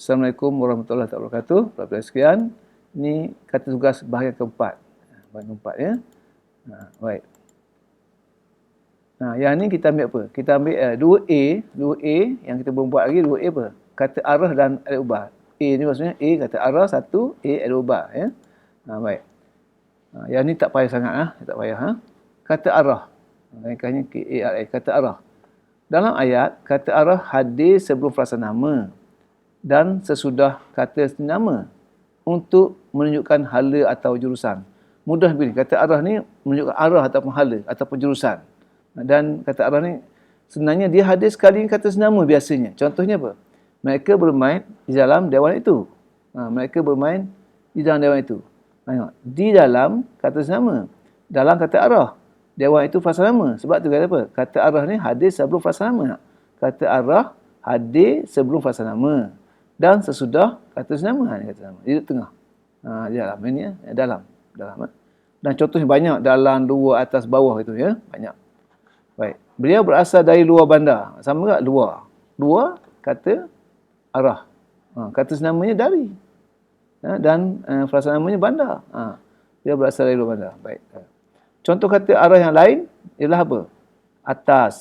Assalamualaikum warahmatullahi wabarakatuh. Pada sekian, ini kata tugas bahagian keempat. Bahagian keempat ya. Baik. Yang ni kita ambil apa? Kita ambil 2A yang kita belum buat lagi. 2A apa? Kata arah dan alat ubah. A ni maksudnya A kata arah, 1 A alat ubah ya. Baik. Yang ni tak payah sangat tak payah Kata arah. Kata KARA, kata arah. Dalam ayat, kata arah hadir sebelum frasa nama dan sesudah kata nama untuk menunjukkan hala atau jurusan. Mudah begini, kata arah ni menunjukkan arah ataupun hala ataupun jurusan. Dan kata arah ni sebenarnya dia hadir sekali kata senama biasanya. Contohnya apa? Mereka bermain di dalam dewan itu. Mereka bermain di dalam dewan itu. Tengok, di dalam kata senama. Dalam kata arah. Dewan itu frasa nama. Sebab tu kata apa? Kata arah ni hadir sebelum frasa nama. Kata arah hadir sebelum frasa nama. Dan sesudah kata senama. Kata senama. Di tengah. Di dalam. Ini ya. Dalam. Dan contohnya banyak. Dalam, luar, atas, bawah itu ya. Banyak. Baik. Beliau berasal dari luar bandar. Sama tak? Luar. Luar kata arah. Kata senamanya dari. Dan frasa namanya bandar. Dia berasal dari luar bandar. Baik. Contoh kata arah yang lain ialah apa? Atas,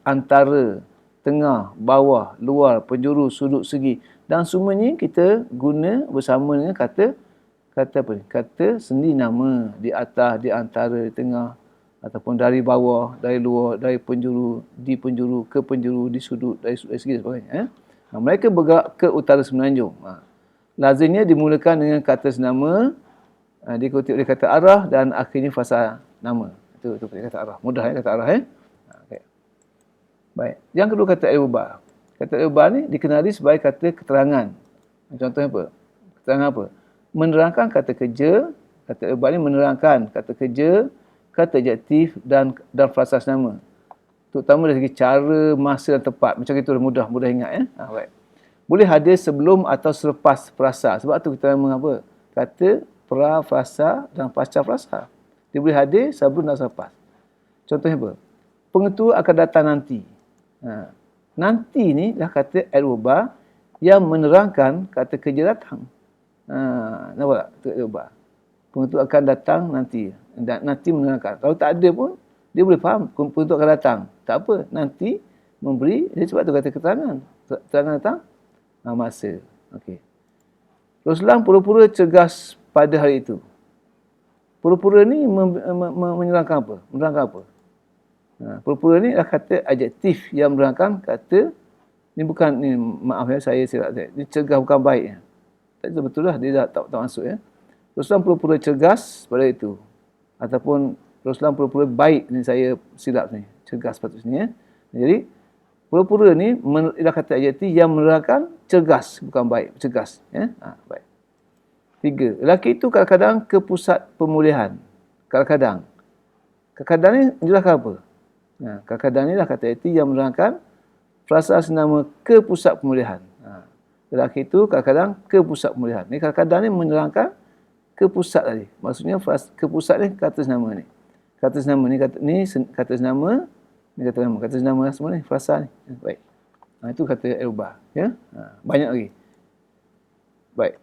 antara, tengah, bawah, luar, penjuru, sudut, segi. Dan semuanya kita guna bersama dengan kata apa ni? Kata sendi nama. Di atas, di antara, di tengah. Ataupun dari bawah, dari luar, dari penjuru, di penjuru, ke penjuru, di sudut, dari sudut, segi dan sebagainya. Mereka bergerak ke utara semenanjung. Lazimnya dimulakan dengan kata senama, diikuti oleh kata arah dan akhirnya frasa nama. Itu kata arah. Mudah ya kata arah ya. Okay. Baik. Yang kedua kata al-ubah. Kata al-ubah ni dikenali sebagai kata keterangan. Contohnya apa? Keterangan apa? Menerangkan kata kerja. Kata al-ubah ni menerangkan kata kerja, kata adjektif dan frasa nama. Terutama dari segi cara, masa dan tempat. Macam itu mudah ingat ya. Baik. Boleh hadir sebelum atau selepas frasa. Sebab tu kita mengapa? Kata pra-frasa dan pasca-frasa. Dia boleh hadir sebelum dan selepas. Contohnya apa? Pengetua akan datang nanti. Nanti ni dah kata al-ubah yang menerangkan kata kerja datang. Nampak tak? Al-ubah. Pengetua akan datang nanti. Dan nanti menerangkan. Kalau tak ada pun, dia boleh faham. Pengetua akan datang. Tak apa. Nanti memberi. Dia sebab tu kata keterangan. Keterangan datang. Masa. Okey. Rasulullah pura-pura cergas pada hari itu. Pura-pura ni menerangkan apa? Menerangkan apa? Pura-pura ni adalah kata adjektif yang menerangkan kata, ni bukan, ni maaf ya saya silap. Ni cergas bukan baik. Tak betul lah, dia dah tak masuk ya. Rasulullah pura-pura cergas pada itu. Ataupun Rasulullah pura-pura baik, ni saya silap ni. Cergas patutnya ya. Jadi, pura-pura ni adalah kata adjektif yang menerangkan cergas, bukan baik. Cergas. Ya? Baik. 3. Lelaki itu kadang-kadang ke pusat pemulihan. Kadang-kadang. Kadang-kadang ni menjelaskan apa? Kadang-kadang ni adalah kata adjektif yang menerangkan frasa senama ke pusat pemulihan. Lelaki itu kadang-kadang ke pusat pemulihan. Ni kadang-kadang ni menerangkan ke pusat tadi. Maksudnya ke pusat ni kata senama ni. Kata senama ni kata senama, ni kata nama. Kata senama semua ni frasa ni. Baik. Itu kata al-ubah ya. Banyak lagi. Baik.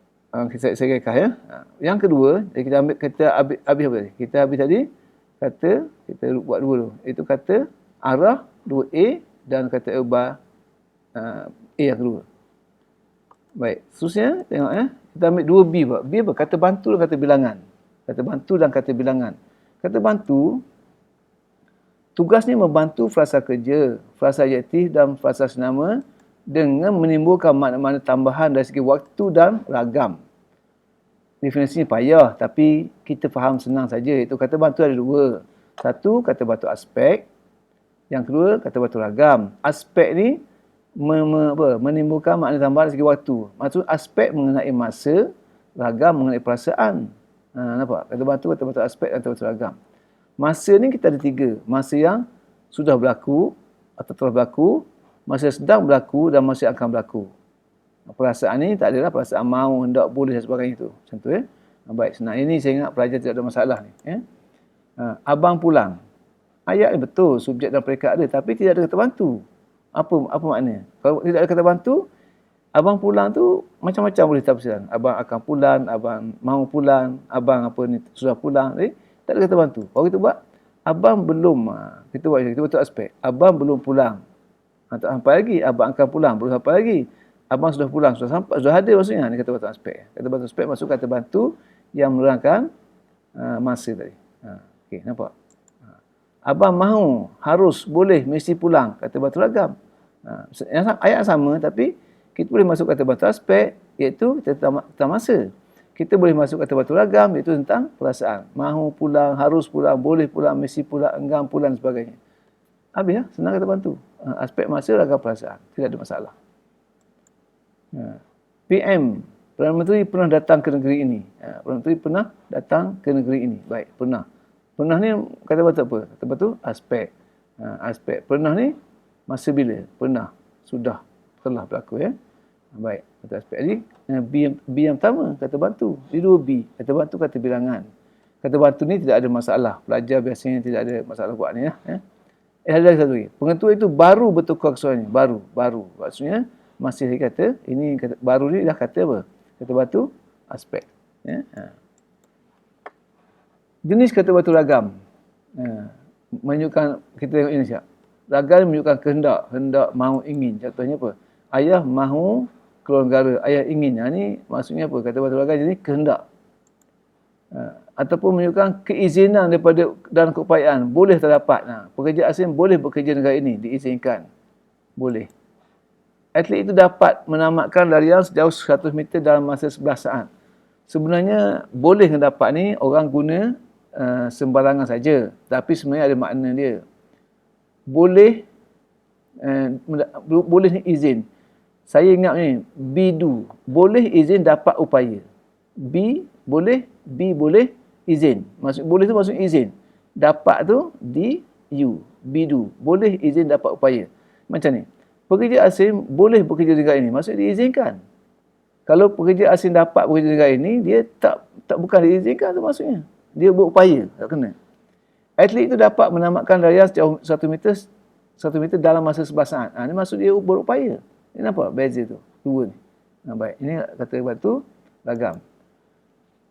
Saya rekah ya. Yang kedua, kita ambil kata habis apa tadi? Kita habis tadi kata kita buat dua dulu. Itu kata arah 2A dan kata al-ubah A yang kedua. Baik. Seterusnya tengok ya. Kita ambil 2B apa? B apa? Kata bantu dan kata bilangan. Kata bantu dan kata bilangan. Kata bantu tugasnya membantu frasa kerja, frasa adjektif dan frasa senama dengan menimbulkan makna-makna tambahan dari segi waktu dan ragam. Definisinya payah, tapi kita faham senang saja. Itu kata bantu ada dua. Satu, kata bantu aspek. Yang kedua, kata bantu ragam. Aspek ni menimbulkan makna tambahan dari segi waktu. Maksud aspek mengenai masa, ragam mengenai perasaan. Nampak? Kata bantu aspek dan kata bantu ragam. Masa ni kita ada 3. Masa yang sudah berlaku atau telah berlaku, masa yang sedang berlaku dan masa yang akan berlaku. Perasaan ni tak adalah perasaan mahu, hendak, boleh dan sebagainya itu. Macam tu ya. Baik, senang. Ini saya ingat pelajar tidak ada masalah ni. Ya. Abang pulang. Ayat ni betul, subjek dan predikat ada. Tapi tidak ada kata bantu. Apa maknanya? Kalau tidak ada kata bantu, Abang pulang tu macam-macam boleh tafsiran. Abang akan pulang, abang mahu pulang, abang apa ni sudah pulang. Tak ada kata bantu. Kalau kita buat, abang belum, kita buat betul aspek. Abang belum pulang. Tak sampai lagi. Abang akan pulang, belum sampai lagi. Abang sudah pulang, sudah sampai, sudah ada maksudnya. Ini kata bantu aspek. Kata bantu aspek masuk kata bantu yang menerangkan masa tadi. Okey, nampak? Abang mahu, harus, boleh, mesti pulang. Kata bantu ragam. Ayat sama tapi kita boleh masuk kata batu aspek, iaitu tentang masa. Kita boleh masuk kata batu ragam, iaitu tentang perasaan. Mahu pulang, harus pulang, boleh pulang, mesti pulang, enggan pulang dan sebagainya. Habis, senang kata bantu. Aspek masa, ragam perasaan. Tidak ada masalah. PM, Perdana Menteri pernah datang ke negeri ini. Perdana Menteri pernah datang ke negeri ini. Baik, pernah. Pernah ni kata batu apa? Kata batu aspek. Aspek. Pernah ni masa bila? Pernah. Sudah. Telah berlaku ya. Baik, kata aspek. Jadi, B yang pertama, kata bantu. Di dua B, kata bantu, kata bilangan. Kata bantu ni tidak ada masalah. Pelajar biasanya tidak ada masalah buat ni. Ada lagi satu lagi. Pengetua itu baru bertukar kesuarannya. Baru. Maksudnya, masih lagi kata, ini kata, baru ni dah kata apa? Kata batu, aspek. Ya? Jenis kata batu ragam. Menunjukkan, kita tengok ini siap. Ragam menunjukkan kehendak. Hendak, mahu, ingin. Contohnya apa? Ayah mahu keluar negara, ayah ingin. Ini maksudnya apa? Kata batu ragam jadi kehendak. Ataupun menunjukkan keizinan daripada dan keupayaan. Boleh terdapat. Pekerja asing boleh bekerja negara ini. Diizinkan. Boleh. Atlet itu dapat menamatkan larian sejauh 100 meter dalam masa 11 saat. Sebenarnya boleh dapat ni orang guna sembarangan saja. Tapi sebenarnya ada makna dia. Boleh boleh ni izin. Saya ingat ni, B do. Boleh izin dapat upaya. B boleh izin. Boleh tu maksud izin. Dapat tu D-U. B do. Boleh izin dapat upaya. Macam ni. Pekerja asing boleh bekerja di negara ini. Maksud diizinkan. Kalau pekerja asing dapat bekerja di negara ini, dia tak bukan diizinkan tu maksudnya. Dia berupaya. Tak kena. Atlet itu dapat menamatkan larian sejauh 1 meter dalam masa 11 saat. Ini maksud dia berupaya. Ini nampak beza tu. Dua ni. Baik. Ini kata batu ragam.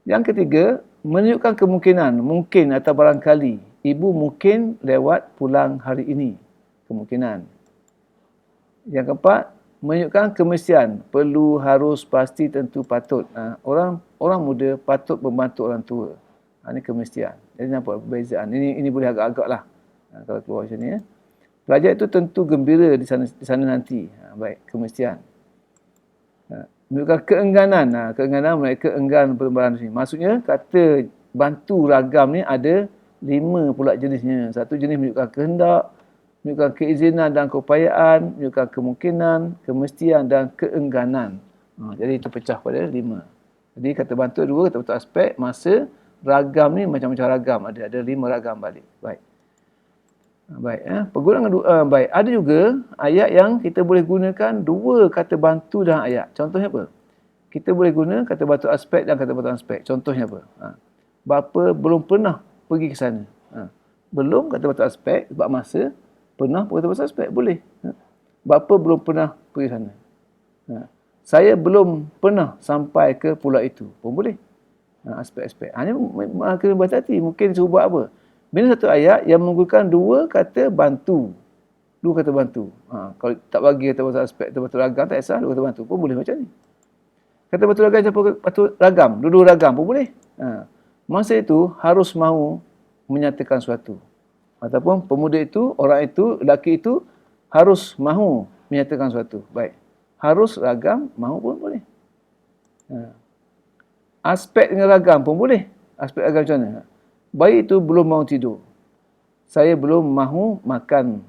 Yang ketiga, menunjukkan kemungkinan. Mungkin atau barangkali. Ibu mungkin lewat pulang hari ini. Kemungkinan. Yang keempat, menunjukkan kemestian. Perlu, harus, pasti, tentu, patut. Orang muda patut membantu orang tua. Ini kemestian. Jadi nampak perbezaan. Ini boleh agak-agak lah. Kalau keluar macam ni. Pelajar itu tentu gembira di sana nanti. Baik, kemestian. Menunjukkan keengganan. Keengganan mereka enggan berlebaran di sini. Maksudnya, kata bantu ragam ni ada 5 pula jenisnya. Satu jenis menunjukkan kehendak, menunjukkan keizinan dan keupayaan, menunjukkan kemungkinan, kemestian dan keengganan. Jadi itu pecah pada 5. Jadi kata bantu 2, kata bantu aspek, masa, ragam ni macam-macam ragam. Ada 5 ragam balik. Baik. Baik, penggunaan baik. Ada juga ayat yang kita boleh gunakan 2 kata bantu dalam ayat. Contohnya apa? Kita boleh guna kata bantu aspek dan kata bantu aspek. Contohnya apa? Bapa belum pernah pergi ke sana. Belum kata bantu aspek sebab masa, pernah kata bantu aspek boleh. Bapa belum pernah pergi sana. Saya belum pernah sampai ke pulau itu. Pun boleh. Aspek-aspek. Ini kena berhati-hati. Mungkin suruh buat apa? Bila satu ayat yang menggunakan 2 kata bantu. 2 kata bantu. Kalau tak bagi kata bantu aspek, kata bantu ragam, tak kisah 2 kata bantu. Pun boleh macam ni. Kata bantu ragam campur bantu ragam. 2 ragam pun boleh. Masa itu harus mahu menyatakan sesuatu. Ataupun pemuda itu, orang itu, lelaki itu harus mahu menyatakan sesuatu. Baik. Harus ragam, mahu pun boleh. Aspek dengan ragam pun boleh. Aspek ragam macam mana? Bayi itu belum mahu tidur. Saya belum mahu makan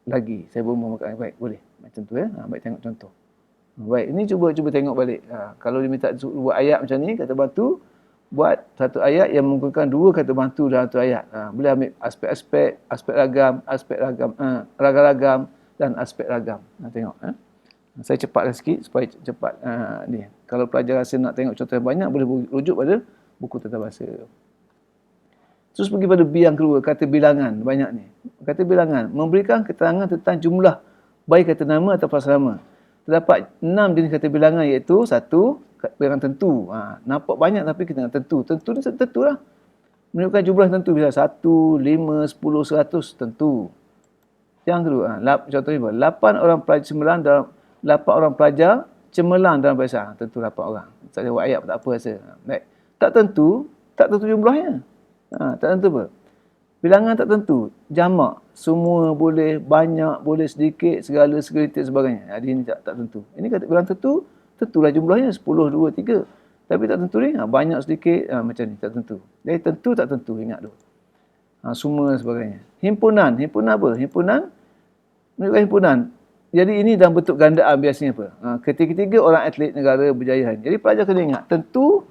lagi. Saya belum mahu makan. Baik, boleh. Macam tu ya. Baik, tengok contoh. Baik, ini cuba tengok balik. Kalau dia minta buat ayat macam ni, kata bantu, buat satu ayat yang menggunakan 2 kata bantu dalam satu ayat. Boleh ambil aspek-aspek, aspek ragam-ragam dan aspek ragam. Tengok. Saya cepatkan sikit supaya cepat. Ni. Kalau pelajar rasa nak tengok contoh yang banyak, boleh rujuk pada buku tata bahasa. Terus pergi pada B yang kedua, kata bilangan. Banyak ni. Kata bilangan, memberikan keterangan tentang jumlah baik kata nama atau falsa nama. terdapat 6 jenis kata bilangan, iaitu satu, bilangan tentu. Nampak banyak tapi kita nak tentu. Tentu ni tentu lah. Menunjukkan jumlah tentu. Bisa 1, 5, 10, 100 tentu. Yang kedua, contohnya apa? 8 orang pelajar cemerlang dalam 8 orang pelajar cemerlang dalam bahasa. Tentu 8 orang. Tak jawab ayat tak apa rasa. Baik. Tak tentu jumlahnya. Tak tentu apa? Bilangan tak tentu. Jamak. Semua boleh, banyak, boleh sedikit, segala, segelitik, sebagainya. Jadi ini tak tentu. Ini kata bilangan tentu, tentulah jumlahnya 10, 2, 3. Tapi tak tentu ni, banyak, sedikit, macam ni, tak tentu. Jadi tentu, tak tentu, ingat dulu. Semua sebagainya. Himpunan. Himpunan apa? Himpunan, menunjukkan himpunan. Jadi ini dalam bentuk gandaan biasanya apa? Ketiga-tiga orang atlet negara berjaya. Jadi pelajar kena ingat, tentu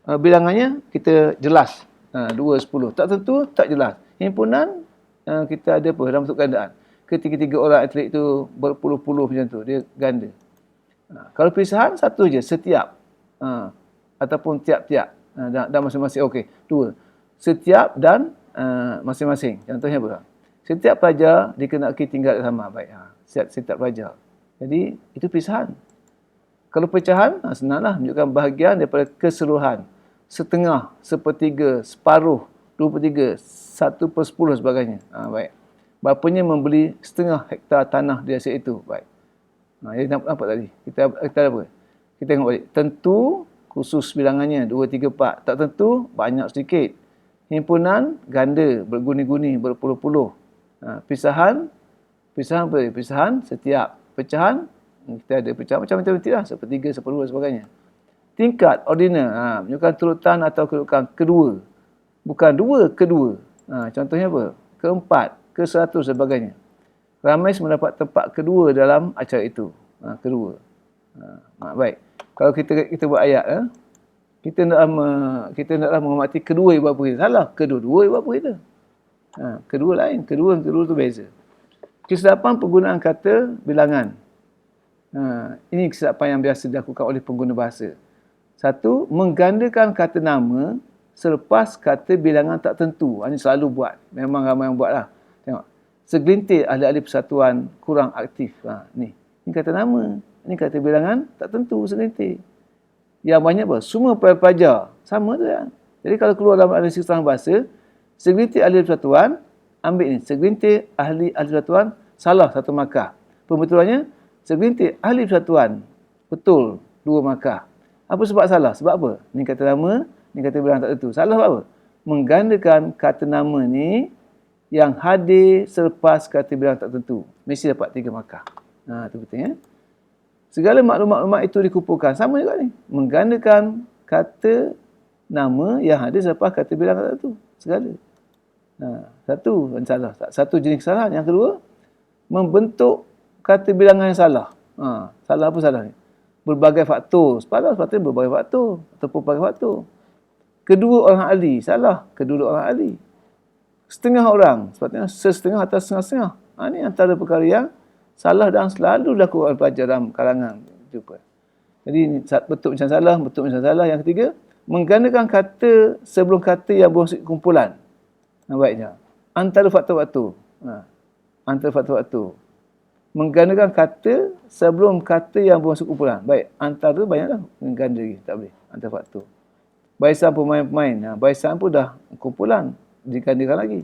bilangannya kita jelas. 2, 10. Tak tentu, tak jelas. Himpunan, kita ada apa dalam bentuk gandaan. Ketiga-tiga orang atlet itu berpuluh-puluh macam tu, dia ganda. Kalau pisahan satu je, setiap ataupun tiap-tiap dan masing-masing. Okey, 2. Setiap dan masing-masing. Contohnya apa? Setiap pelajar dikenaki tinggal sama. Baik, setiap pelajar. Jadi itu pisahan. Kalau pecahan, senanglah, menunjukkan bahagian daripada keseluruhan. Setengah, sepertiga, separuh, 2/3, 1/10 sebagainya. Baik. Bapanya membeli setengah hektar tanah di aset itu. Baik. Jadi nampak tadi. Kita apa? Kita tengok balik. Tentu, khusus bilangannya 2, 3, 4. Tak tentu, banyak sedikit. Himpunan, ganda, berguni-guni, berpuluh-puluh. Pisahan apa? Pisahan, setiap. Pecahan, kita ada pecahan macam matematik lah. Sepertiga, seperluar sebagainya. Tingkat, ordinal. Menunjukkan turutan atau kedudukan kedua. Bukan dua, kedua. Contohnya apa? Keempat, ke-100 sebagainya. Ramai mendapat tempat kedua dalam acara itu. Kedua. Baik. Kalau kita buat ayat, kita naklah menghormati kedua ibu bapa kita. Salah. Kedua-dua ibu bapa kita. Kedua lain. Kedua tu beza. Kesilapan penggunaan kata bilangan. Ini kesilapan yang biasa dilakukan oleh pengguna bahasa. 1. Menggandakan kata nama selepas kata bilangan tak tentu. Ini selalu buat. Memang ramai yang buat lah. Tengok. Segelintir ahli-ahli persatuan kurang aktif. Ni kata nama. Ini kata bilangan tak tentu, segelintir. Yang banyak apa? Semua pelajar. Sama tu ya. Jadi kalau keluar dalam analisis tentang bahasa, segelintir ahli persatuan, ambil ni. Segelintir ahli persatuan, salah satu markah. Pembetulannya, segelintir ahli persatuan, betul 2 markah. Apa sebab salah? Sebab apa? Ni kata nama, ni kata bilangan tak tentu. Salah sebab apa? Menggandakan kata nama ni yang hadir selepas kata bilangan tak tentu. Mesti dapat 3 markah. Itu betul ya. Segala maklumat-maklumat itu dikumpulkan. Sama juga ni. Menggandakan kata nama yang hadir selepas kata bilangan tak tentu. Segala. Satu salah. Satu jenis kesalahan. Yang kedua, membentuk kata bilangan yang salah. Salah apa salah ni? Berbagai faktor. Sepatutnya berbagai faktor. Ataupun berbagai faktor. Kedua orang ahli. Salah. Kedua orang ahli. Setengah orang. Sepatutnya setengah atau setengah-setengah. Ini antara perkara yang salah dan selalu dilakukan oleh pelajar dalam kalangan. Jumpa. Jadi betul macam salah, betul macam salah. Yang ketiga, menggandakan kata sebelum kata yang bermaksud kumpulan. Baiknya. Antara faktor-faktor. Antara faktor-faktor. Menggandakan kata sebelum kata yang bermaksud kumpulan. Baik. Antara banyaklah. Mengganda lagi. Tak boleh. Antara faktor. Barisan pemain-pemain. Barisan pun dah kumpulan. Digandakan lagi.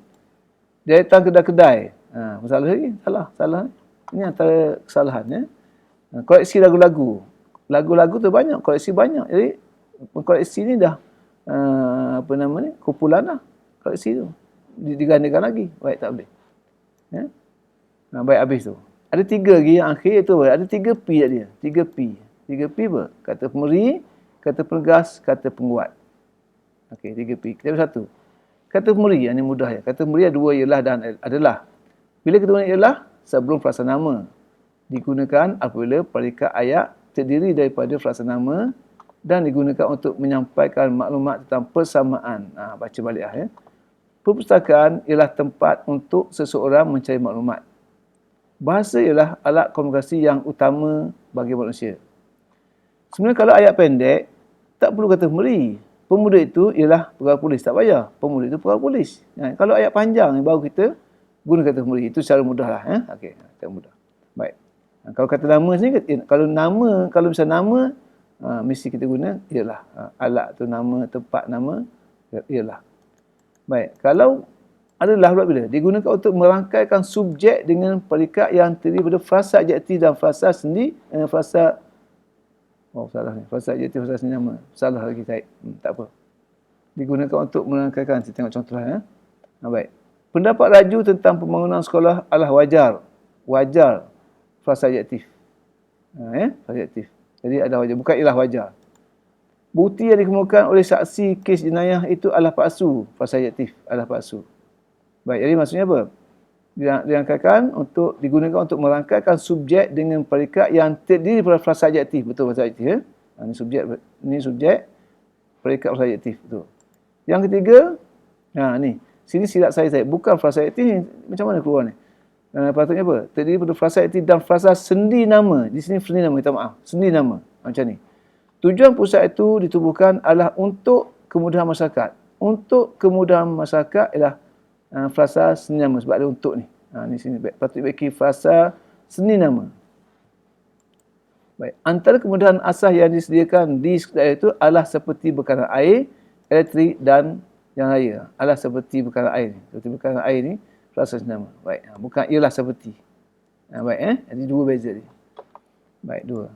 Dia datang kedai-kedai. Masalah lagi. Salah. Ini antara kesalahan. Ya. Koleksi lagu-lagu. Lagu-lagu tu banyak. Koleksi banyak. Jadi, koleksi ni dah kumpulan lah. Koleksi tu. Digandakan lagi. Baik, tak boleh. Ya? Baik, habis tu. Ada 3 lagi yang akhir tu apa? Ada 3 P dia. 3 P. 3 P apa? Kata pemberi, kata penegas, kata penguat. Okey, 3 P. Kita ada 1. Kata pemberi, ini mudah ya. Kata pemberi ada 2 ialah dan adalah. Bila kata pemberi ialah, sebelum frasa nama. Digunakan apabila predikat ayat terdiri daripada frasa nama dan digunakan untuk menyampaikan maklumat tentang persamaan. Baca balik ya. Perpustakaan ialah tempat untuk seseorang mencari maklumat. Bahasa ialah alat komunikasi yang utama bagi manusia. Sebenarnya kalau ayat pendek, tak perlu kata pemberi. Pemuda itu ialah pegawai polis. Tak payah. Pemuda itu pegawai polis. Kalau ayat panjang, baru kita guna kata pemberi. Itu secara mudah lah. Okey, secara mudah. Baik. Kalau kata nama sini, kalau misal nama, mesti kita guna ialah. Alat tu nama, tempat nama, ialah. Baik, kalau adalah pula bila? Digunakan untuk merangkaikan subjek dengan predikat yang terdiri pada frasa adjektif dan frasa sendi, frasa, salah ni. Frasa adjektif, frasa sendi nama. Salah lagi Syed. Tak apa. Digunakan untuk merangkaikan. Kita tengok contoh lah. Baik. Pendapat Raju tentang pembangunan sekolah adalah wajar. Wajar. Frasa adjektif. Frasa adjektif. Jadi ada wajar. Bukan ialah wajar. Bukti yang dikemukakan oleh saksi kes jenayah itu adalah palsu. Frasa adjektif adalah palsu. Baik, jadi maksudnya apa? Dirangkaikan untuk digunakan untuk merangkaikan subjek dengan predikat yang terdiri pada frasa adjektif. Betul frasa adjektif ya? Ini subjek predikat frasa adjektif. Betul. Yang ketiga, ni. Sini silap saya. Bukan frasa adjektif ni. Macam mana keluar ni? Patutnya apa? Terdiri pada frasa adjektif dan frasa sendi nama. Di sini sendi nama, minta maaf. Sendi nama. Macam ni. Tujuan pusat itu ditubuhkan adalah untuk kemudahan masyarakat. Untuk kemudahan masyarakat ialah frasa sendi nama sebab ada untuk ni. Ni sini patut dibagi frasa sendi nama. Baik, antara kemudahan asas yang disediakan di sekolah itu adalah seperti bekalan air, elektrik dan yang raya. Adalah seperti bekalan air ni. Seperti bekalan air ni frasa sendi nama. Baik, bukan ialah seperti. Baik jadi dua beza ni. Baik, dua.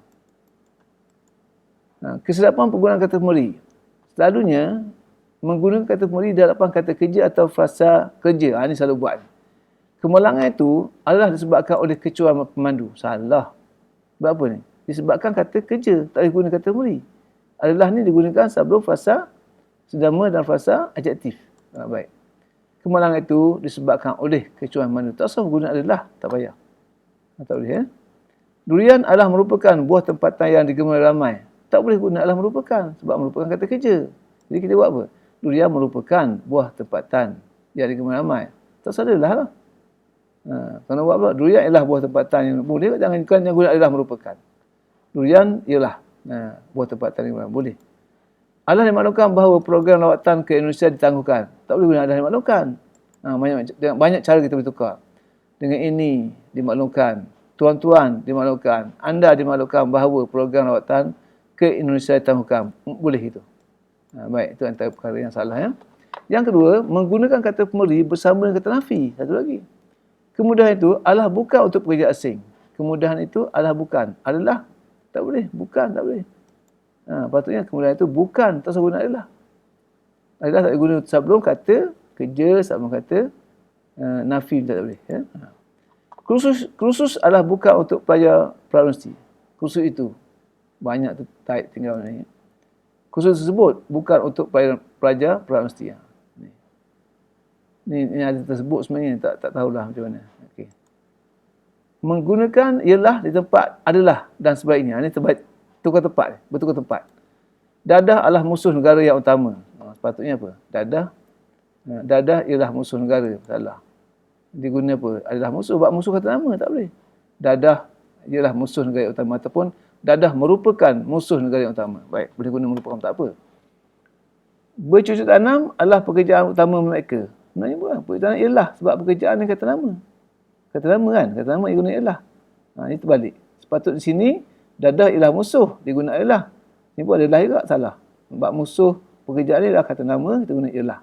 Kesedapan penggunaan kata pemeri. Selalunya menggunakan kata pemeri di hadapan kata kerja atau frasa kerja. Ini selalu buat. Kemalangan itu adalah disebabkan oleh kecurangan pemandu. Salah. Sebab apa ni? Disebabkan kata kerja. Tak boleh guna kata pemeri. Adalah ni digunakan sebelum frasa sedama dan frasa adjektif. Baik. Kemalangan itu disebabkan oleh kecurangan pemandu. Tak usah guna adalah. Tak payah. Tak boleh ya. Durian adalah merupakan buah tempatan yang digemari ramai. Tak boleh guna adalah merupakan. Sebab merupakan kata kerja. Jadi kita buat apa? Durian merupakan buah tempatan yang digemari ramai. Tak sadalah lah. Kalau buat apa? Durian ialah buah tempatan yang boleh. Jangan guna adalah merupakan. Durian ialah buah tempatan yang boleh. Adalah dimaklumkan bahawa program lawatan ke Indonesia ditangguhkan. Tak boleh guna adalah dimaklumkan. Banyak cara kita boleh tukar. Dengan ini dimaklumkan. Tuan-tuan dimaklumkan. Anda dimaklumkan bahawa program lawatan ke Indonesia ditangguhkan. Boleh itu. Baik, itu antara perkara yang salah ya. Yang kedua, menggunakan kata pemeri bersama dengan kata nafi. Satu lagi. Kemudahan itu adalah bukan untuk pekerja asing. Kemudahan itu adalah bukan. Adalah tak boleh. Bukan tak boleh. Patutnya kemudahan itu bukan. Tak usah guna adalah. Adalah tak boleh guna sebelum kata kerja, sebelum kata nafi tak boleh. Ya. Kursus adalah bukan untuk pelajar prauniversiti. Kursus itu. Banyak tu taik tinggal ni. Kursus tersebut bukan untuk pelajar prauniversiti. Ini ada tersebut sebenarnya, tak tahulah macam mana. Okey. Menggunakan ialah di tempat adalah dan sebagainya. Ini tukar tempat, bertukar tempat. Dadah adalah musuh negara yang utama. Sepatutnya apa? Dadah ialah musuh negara. Salah. Diguna apa? Adalah musuh. Sebab musuh kata nama, tak boleh. Dadah ialah musuh negara yang utama ataupun dadah merupakan musuh negara yang utama. Baik, boleh guna merupakan tak apa. Bercocok tanam adalah pekerjaan utama mereka. Sebenarnya bukan. Pekerjaan tanam ialah sebab pekerjaan ni kata nama. Kata nama kan? Kata nama dia guna ialah. Ini terbalik. Sepatut di sini, dadah ialah musuh. Dia guna ialah. Ini pun adalah juga salah. Sebab musuh pekerjaan ni adalah kata nama, kita guna ialah.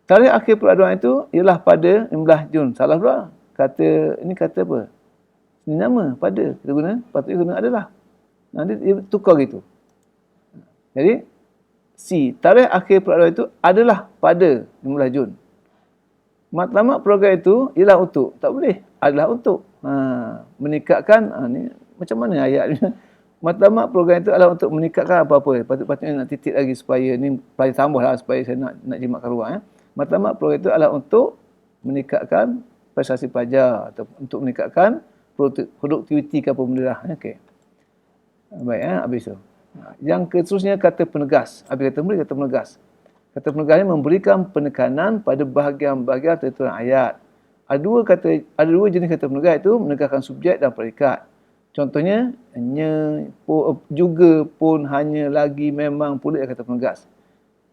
Tarikh akhir peraduan itu ialah pada 15 Jun. Salah pula. Ini kata apa? Ini nama, pada. Kita guna, patutnya guna adalah. Nanti dia tukar gitu. Jadi, tarikh akhir peraduan itu adalah pada 15 Jun. Matlamat program itu ialah untuk. Tak boleh. Adalah untuk. Menikatkan, ni macam mana ayat ni? Matlamat program itu adalah untuk menikatkan apa-apa. Patutnya nak titik lagi supaya ni pelajar tambah lah supaya saya nak jimatkan ruang. Ya. Matlamat program itu adalah untuk meningkatkan prestasi pelajar atau untuk meningkatkan produktiviti ke apa benda lah. Okey. Baik, habis tu. Yang keterusnya kata penegas. Habis kata beri, kata penegas. Kata penegas ini memberikan penekanan pada bahagian-bahagian tertuang ayat. Ada dua jenis kata penegas itu menegaskan subjek dan predikat. Contohnya, juga, pun, hanya, lagi, memang, pula kata penegas.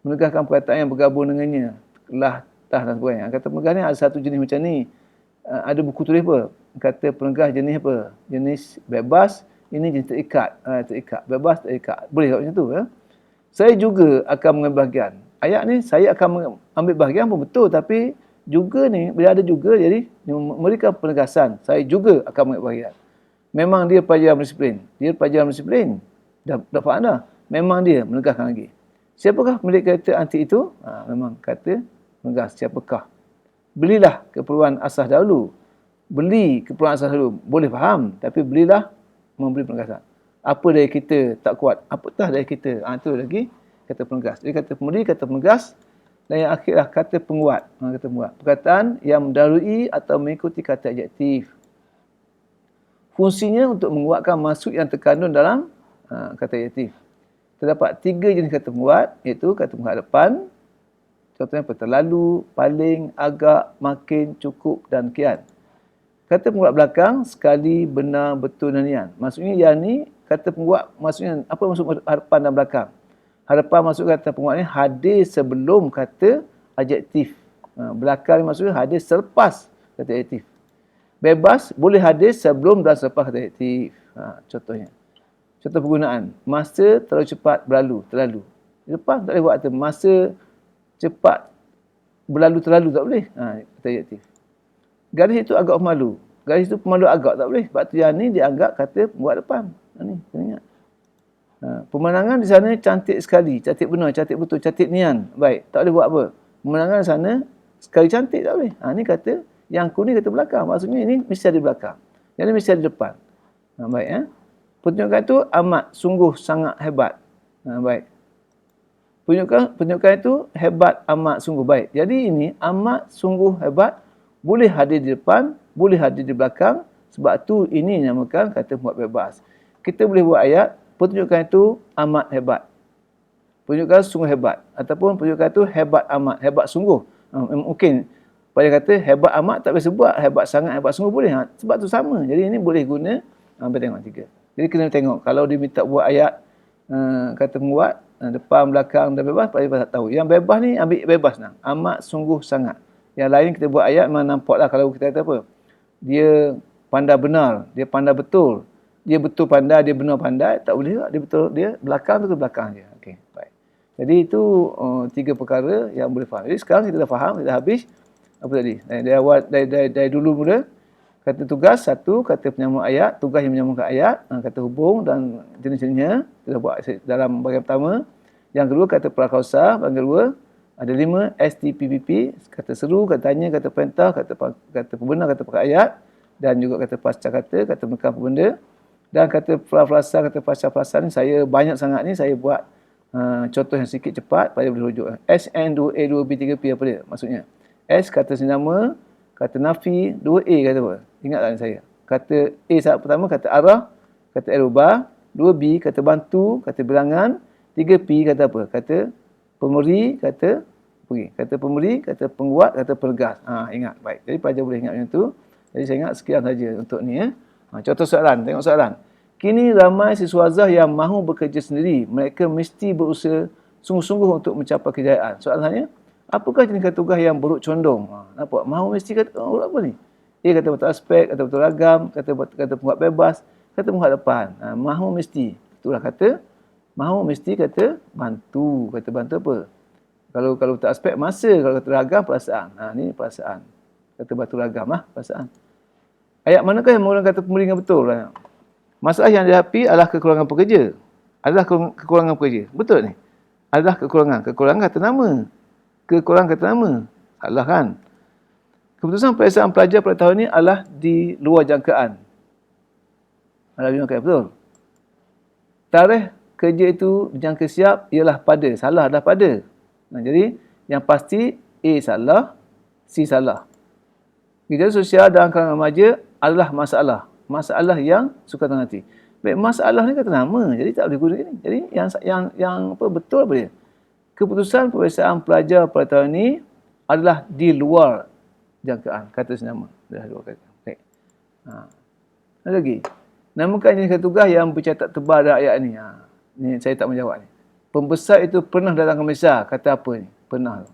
Menegaskan perkataan yang bergabung dengannya. Lah, tah dan sebagainya. Kata penegas ni ada satu jenis macam ni. ada buku tulis apa? Kata penegas jenis apa? Jenis bebas, ini jenis terikat. Terikat. Bebas, terikat. Boleh tak macam tu? Ya? Saya juga akan mengambil bahagian. Ayat ni, saya akan ambil bahagian pun betul. Tapi juga ni, bila ada juga, jadi memberikan penegasan. Saya juga akan mengambil bahagian. Memang dia pelajar disiplin. Dia pelajar disiplin. Dah faham dah. Memang dia menegaskan lagi. Siapakah pemilik kereta antik itu? Memang kata menegas. Siapakah? Belilah keperluan asas dahulu. Beli keperluan asas dahulu. Boleh faham. Tapi belilah memberi penegasan. Apa daya kita tak kuat? Apatah daya kita? Itu lagi kata penegas. Jadi kata pemberi, kata penegas. Dan yang akhirlah kata penguat. Kata penguat. Perkataan yang mendahului atau mengikuti kata adjektif. Fungsinya untuk menguatkan maksud yang terkandung dalam kata adjektif. Terdapat 3 jenis kata penguat, iaitu kata penguat depan. Contohnya apa? Terlalu, paling, agak, makin, cukup dan kian. Kata penguat belakang, sekali, benar, betul dan nian. Maksudnya yang ni, kata penguat maksudnya, apa maksud hadapan dan belakang? Hadapan maksud kata penguat ni hadir sebelum kata adjektif. Belakang maksudnya hadir selepas kata adjektif. Bebas boleh hadir sebelum dan selepas kata adjektif. Contohnya. Contoh penggunaan. Masa terlalu cepat berlalu. Terlalu. Lepas tak boleh buat kata masa cepat berlalu terlalu. Tak boleh. Kata adjektif. Garis itu agak pemalu. Garis itu pemalu agak. Tak boleh. Sebab tu yang ni dianggap kata buat depan. Ni, kena ingat. Pemandangan di sana cantik sekali. Cantik benar. Cantik betul. Cantik nian. Baik. Tak boleh buat apa. Pemandangan di sana sekali cantik. Tak boleh. Ni kata yang kuning kata belakang. Maksudnya ini mesti ada belakang. Yang ni mesti ada depan. Baik. Penunjukan itu amat sungguh sangat hebat. Baik. Penunjukan itu hebat amat sungguh baik. Jadi ini amat sungguh hebat boleh hadir di depan, boleh hadir di belakang. Sebab tu ini dinamakan kata penguat bebas. Kita boleh buat ayat, penunjukan itu amat hebat. Penunjukan sungguh hebat. Ataupun penunjukan itu hebat amat, hebat sungguh. Mungkin pada kata hebat amat tak boleh sebut, hebat sangat, hebat sungguh boleh. Sebab tu sama. Jadi ini boleh guna, tengok 3. Jadi kena tengok. Kalau dia minta buat ayat, kata penguat, depan, belakang dan bebas, pada tak tahu. Yang bebas ni ambil bebas lah. Amat sungguh sangat. Yang lain kita buat ayat memang nampaklah kalau kita kata apa. Dia pandai benar, dia pandai betul. Dia betul pandai, dia benar pandai, tak boleh tak. Dia betul, dia belakang tu ke belakang je. Okey, baik. Jadi itu 3 perkara yang boleh faham. Jadi sekarang kita dah faham, kita dah habis apa tadi? Dari awal dari dulu mula kata tugas 1, kata penyambung ayat, tugas yang menyambungkan ayat, kata hubung dan jenis-jenisnya kita buat dalam bahagian pertama. Yang kedua kata prakausa, bahagian kedua ada 5 STPPP, kata seru, kata tanya, kata perintah, kata pembenar, kata pakai ayat dan juga kata pasca kata menekan pembenda dan kata frasa, kata pasca frasa ni saya banyak sangat ni saya buat contoh yang sikit cepat pada boleh rujuk. SN 2A 2B 3P apa dia maksudnya? S kata senama, kata nafi, 2A kata apa? Ingat tak saya? Kata A saat pertama kata arah, kata eroba, 2B kata bantu, kata bilangan, 3P kata apa? Kata pemberi, kata pergi. Kata pemberi, kata penguat, kata penegas. Ingat. Baik. Jadi pelajar boleh ingat macam tu. Jadi saya ingat sekian saja untuk ni. Contoh soalan. Tengok soalan. Kini ramai siswa azhar yang mahu bekerja sendiri. Mereka mesti berusaha sungguh-sungguh untuk mencapai kejayaan. Soalannya, apakah jenis tugas yang buruk condong? Nampak? Mahu mesti kata, apa ni? Dia kata betul aspek, kata betul ragam, kata penguat bebas, kata penguat depan. Mahu mesti. Itulah kata. Mahu mesti kata bantu. Kata bantu apa? Kalau betul aspek masa, kalau kata ragam perasaan. Ni perasaan. Kata batu ragam lah perasaan. Ayat manakah yang menggunakan kata pemberi dengan betul? Masalah yang dihadapi adalah kekurangan pekerja. Adalah kekurangan pekerja. Betul ni? Adalah kekurangan. Kekurangan kata nama. Kekurangan kata nama. Salah kan? Keputusan peperiksaan pelajar pada tahun ini adalah di luar jangkaan. Adalah di luar jangkaan. Betul? Tarikh kerja itu dijangka siap ialah pada. Salah dah pada. Jadi yang pasti A salah, C salah. Gejala sosial dalam kalangan remaja adalah masalah. Masalah yang sukatan hati. Baik, masalah ni kata nama. Jadi tak boleh guna ini. Jadi yang apa betul apa dia? Keputusan peperiksaan pelajar pada tahun ini adalah di luar jangkaan. Kata senama. Dah luar kata. Baik. Ada lagi. Namakan jenis tugas yang bercatat tebal dalam ayat ni. Ni saya tak menjawab ni. Pembesar itu pernah datang ke Malaysia. Kata apa ni? Pernah.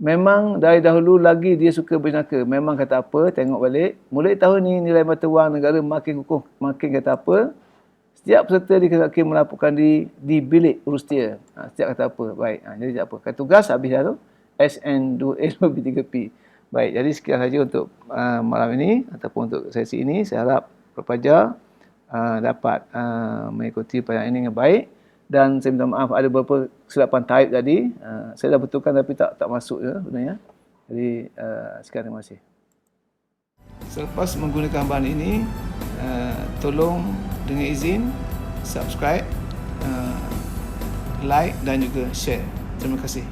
memang dari dahulu lagi dia suka berjenaka. Memang kata apa, tengok balik. Mulai tahun ni nilai mata wang negara makin kukuh. Makin kata apa, setiap peserta dikena melaporkan di bilik urus dia. Setiap kata apa. Baik. Jadi tak apa. Kata tugas habis dah tu. SN2A-3P. Baik. Jadi sekian saja untuk malam ini ataupun untuk sesi ini. Saya harap pelajar dapat mengikuti pelajaran ini dengan baik. Dan saya minta maaf ada beberapa kesilapan type tadi. Saya dah betulkan tapi tak masuk je sebenarnya. Jadi sekian, terima kasih. Selepas menggunakan bahan ini, tolong dengan izin subscribe, like dan juga share. Terima kasih.